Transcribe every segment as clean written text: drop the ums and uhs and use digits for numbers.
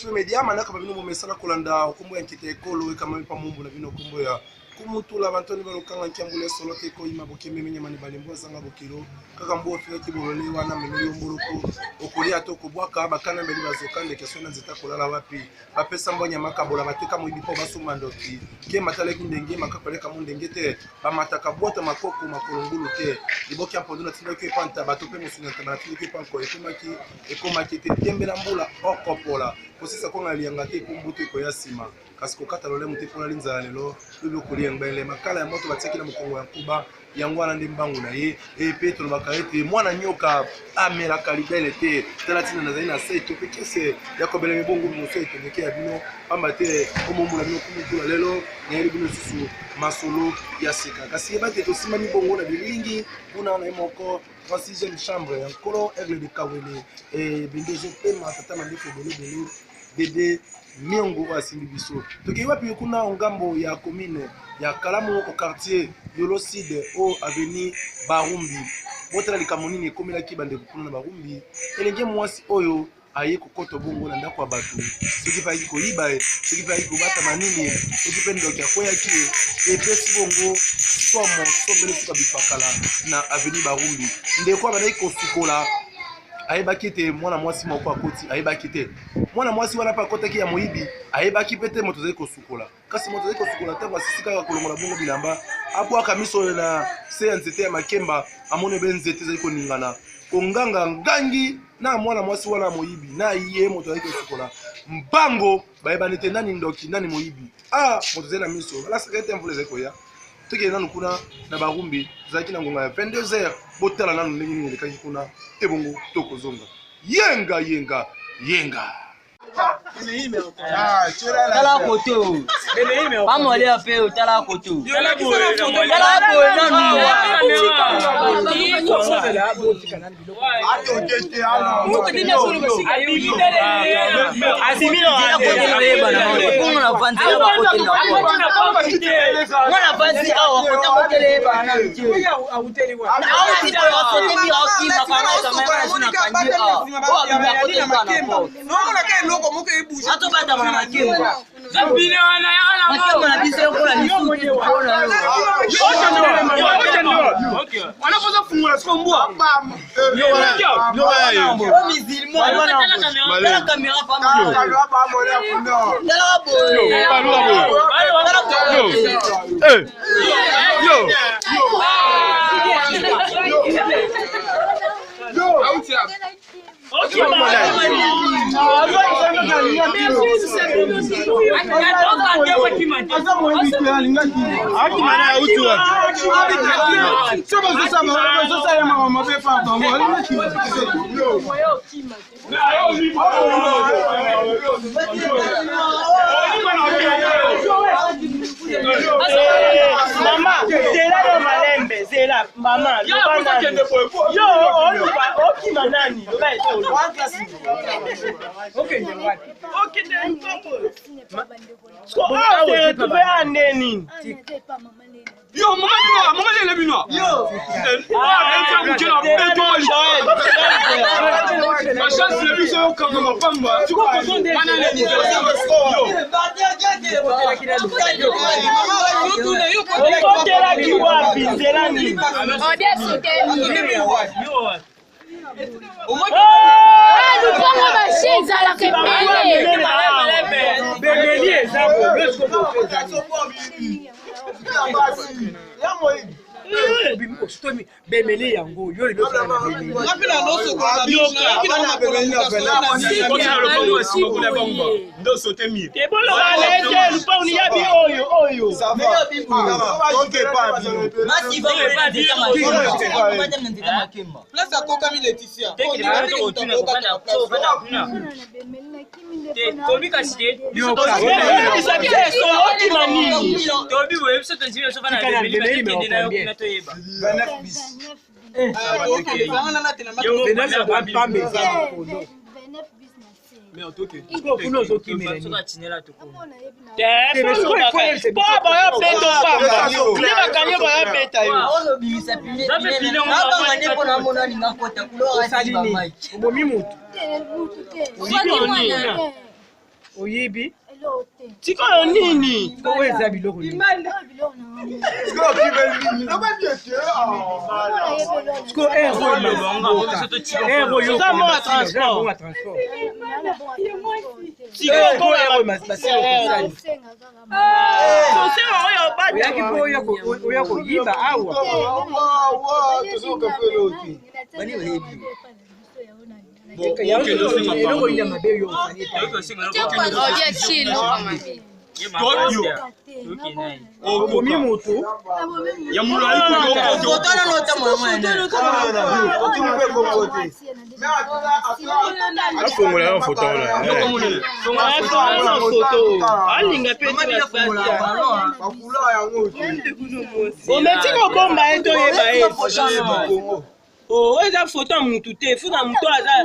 HB Media manaka babino mo mesala kolanda okombo ya nkite ekolo kama pa mumbu na bino kombo ya kumutula bantoni balokanga nkyambule solo te ko ima bokeme menya mani balembo zanga bokilo kaka mbo ofika kibolole wana memeli omboloko okolia to kobwaka bakana mbeli bazokande kesona nzita kolala wapi bapesa mbonya makabola bateka moyibi po basuma ndoki ke matale kindenge makakoleka mundenge te bamataka bwata makoko makolongulu te liboki ampondo na tindaki panta batope musuna tabana tindaki panko ekomaki te tembela mbula okopola kosisa konga lianga te kumbutu ko yasima kasi kokata lole muti pona linza lelo bibi kulia ngbele makala ya moto bateki na mukongo ya kuba yango wana ndimbangu na ye petro bakarete mwana nyoka amela kalibele te talatina na zaina seto pekese yakobele mibongo museto ngeke ya bino pamba te omomula bino kumutula lelo na bino susu masolo ya sika kasi yebate to sima mibongo na bilingi kuna na moko 36e chambre encore aigle de Kawele et bindezo pema tata mandiko bele bébé miongo asimbi biso toki wapi kuna ngambo ya commune ya Kalamu au quartier Yoloside au avenue Barumbi botala likamonini ekomela kibande kuna na Barumbi elenge mwasi oyo aye kokoto bongo na ndako ya batu soki pa yiko liba soki pa yiko bata manini soki pe ndoki akoya ki epesi bongo somo sombele suka bifakala na avenue Barumbi ndeko abana ko sukola ayebaki te mwana mwasi moko akoti ayebaki te mwana mwasi wana pa kotaki ya moyibi ayebaki pete moto zali kosukola kasi moto zali kosukola tango asisika ka kolongola bongo bilamba abwaka miso na se ya nzete ya makemba amone be nzete zali koningana konganga ngangi na mwana mwasi wana moyibi na ye moto zali kosukola mbango bayebani te nani ndoki nani moyibi moto zali na miso la secrétaire mvule zali koya toki nanu kuna na Barumbi zaki na ngonga ya 22h botala nanu ndenge nini lekaki kuna ebongo tokozonga yenga tala koto vamos ali ape tala koto tala atobata mwana makembo zambine wana yana makembo na bisero kola ni suti kola okay wanapoza fungula sikombwa yo mizilimo wana kamera pamoja Okay, Mama, zela malembe, zela mama, yo okima nani? Okay, yo mama le bino yo ma chance le biso kama mapamba tuko kozonde mana le Bemele yango yo le befana na bemele napela noso kwa na bemele ndo sote mi te bolo balete lupa uni ya bi oyo ça va OK pas masi va pas de makemba place à Coca Laetitia Tobi kasite yo Tobi wewe sote nzime sofa na bemeli bakende nayo kuna toyeba 29 bis mais en tout cas Oyibi. Tikolo nini? Oyo eza biloko nini? Oya koyiba awa. Okomi moto Ya mulai afongola photo alinga pe ometiko bomba eto yeba oh eza photo ya mutu te fuka mutu aza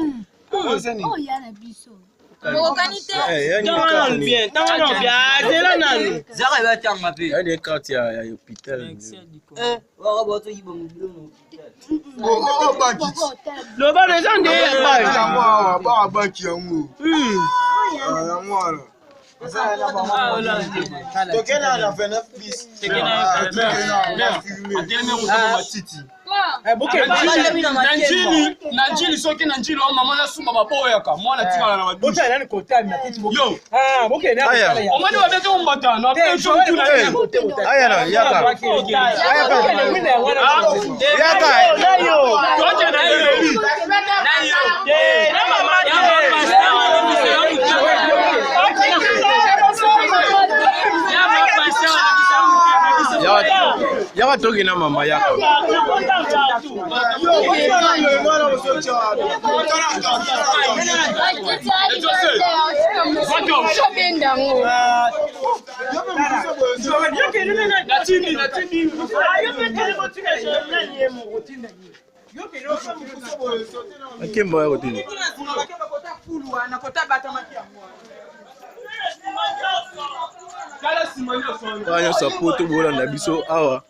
loba eza nde tokena na 29 bis na njili soki na njili mama na sumba baboyaka mwana tikala na badushi Bota nani kotami na kiti boke. yo Boke na kotala ya. omani babete ombata na pe jo tu na aya na yaka Yaka. nayo toje na yo na mama yaka toki na mama yaka akembo ya kotini wana sapoto bolanda biso awa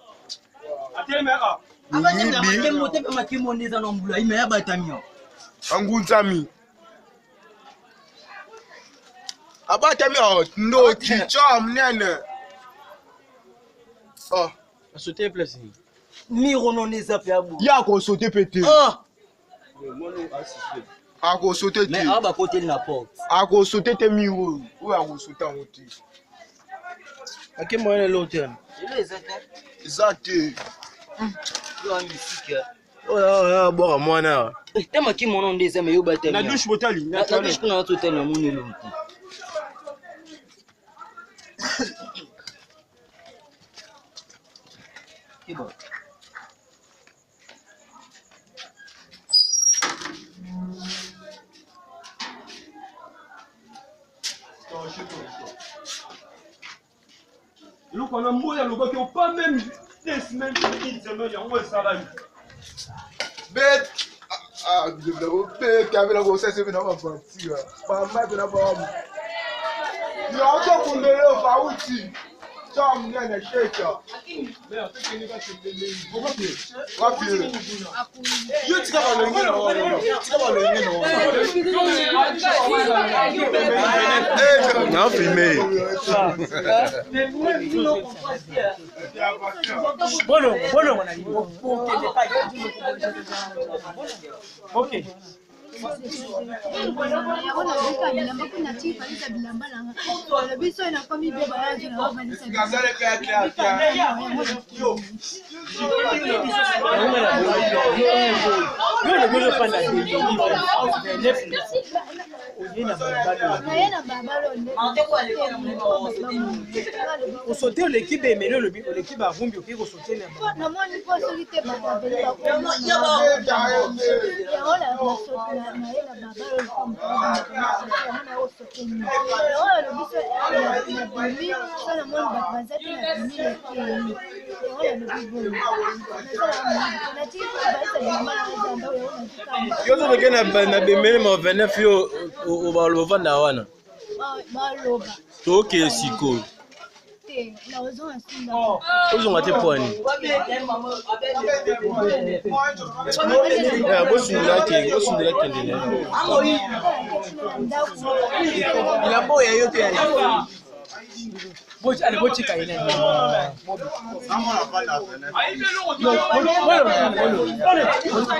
angunzami abatami ndoki cha mnene sauter place Miro non eza pe abu. yako sauter pété ako sauter Mais te aba côté na porte. ako sauter te miro ou ako sauter en côté akembo ene l'hôtel Il est exact. exact Yo musique. oya bora mwana Tema ki mon nom des amis yo batem. na douche botali Na douche kuna watu tena muni lonti. Kibo. luko na mboya luko ki pas même des semaines une semaine yango esala bet bet kabela ko sese bina ba fatira ba mate na ba mu yo auto kundele fa uti cham nyanya sheka leo tukini ka tendele wapi yo tika ba lo ngino tika ba lo ngino na filmer Bono wana libo. Okay. Sauter l'équipe et mener l'équipe à Rumbi qui va sauter les yo zo ke na bemele ma 29 yo o ba lo vanda wana to ke siko ozonga te pwani bosundela ke ndene Bilambo ya yote ya alipochika ile.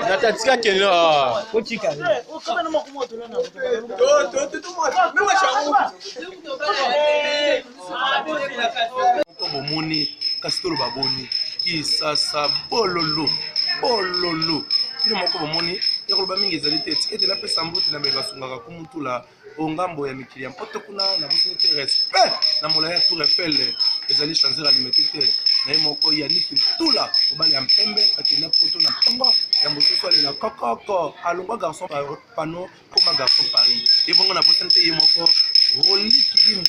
Natatika kelo. Pochika. Ko bomoni kasi tolo baboni kisasa bololo bino moko bomoni yakoloba mingi ezali te etikete napesa mbuti na bekasungaka kumutula ongambo ya mikili ya mpoto kuna na bosini te respect na molai ya tour Eiffel ezali changer alimete te na ye moko Yannick Ntula mobali ya mpembe akenda poto na pamba ya mosusu alinga kokoko alongwa garçon pano koma garçon Paris ebongo na bosini te ye moko rolikilimu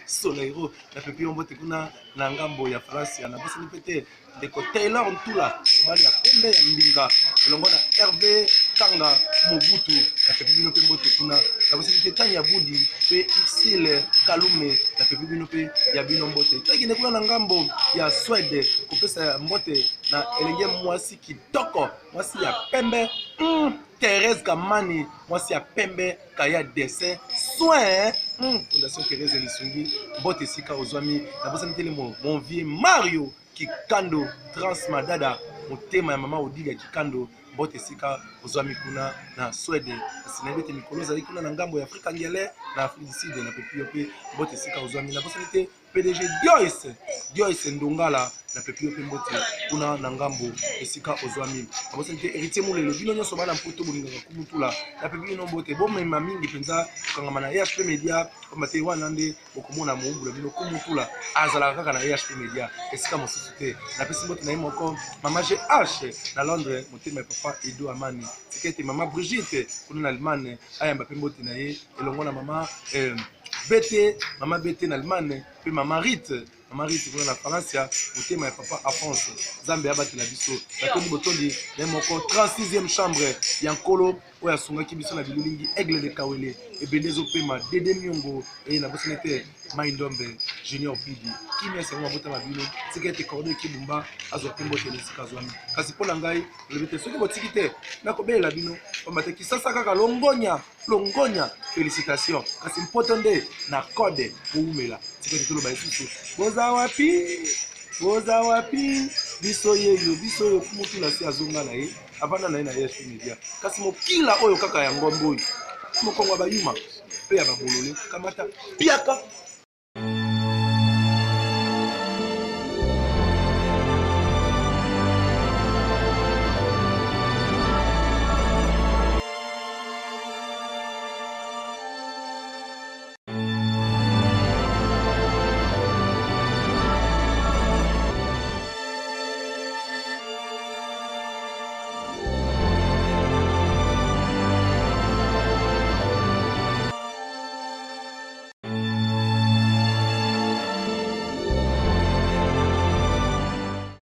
Soleiro na pepi ombote kuna na ngambo ya France na bosini pete ndeko Taylor Ntula mobali ya pembe ya mbinga elongo na Hervé Tanga Mobutu na pepi bino pe mbote kuna na bosini pete Tanya Budi pe Irsile Kalume na pepi bino pe ya bino mbote tekende kuna na ngambo ya Swede kopesa mbote na elenge mwasi kitoko mwasi ya pembe Thérèse Kamani mwasi ya pembe kaya dessin soin Fondation Thérèse Lisungi mbote sika ozwami na bosani tele mon vieux Mario Kikando Transmadada motema ya mama Odilia Kikando mbote sika ozwami kuna na Swede sinabete mikolo zali kuna na ngambo ya Afrika ngele na Afrique du Sud na pepio pe mbote sika ozwami na bosani te PDG Joyce Ndongala na pepio pe mbote kuna na ngambo esika ozwami na bosani te héritier mulelo bino nyonso bana mpoto bolingaka kumutula na pepio no mbote bomema mingi penza kangama na EHP Media komate wana nde okomona mombula bino kumutula azala kaka na EHP Media esika mosusu te na pesi mbote na moko mama GH na Londres motema ya papa Edo Amani tikete mama Brigitte kuna na Allemagne ayamba pe mbote na ye elongo na mama Mama Bete na Allemagne pe mama Rite kuna na France motema ya papa Alphonse Zambe abati na biso batoni botondi na moko 36e chambre ya nkolo oya sungaki biso na bilulingi Aigle de Kawele ebendezo pema Dede Miongo e na bosine te Maindombe Junior Pidi kimia sango bota mabilo tikete cordo kibumba azwa pembo telesika zwami kasi pona ngai lebete soki botiki te na kobela bino pambate kisasa kaka longonya félicitations kasi mpoto nde na code boumela tikete tolo ba isusu boza wapi biso yeyo kumutula si azonga na ye avana na ye na EHP Media kasi mokila oyo kaka ya ngombo oyo mokongo bayuma pe ya babolole kamata piaka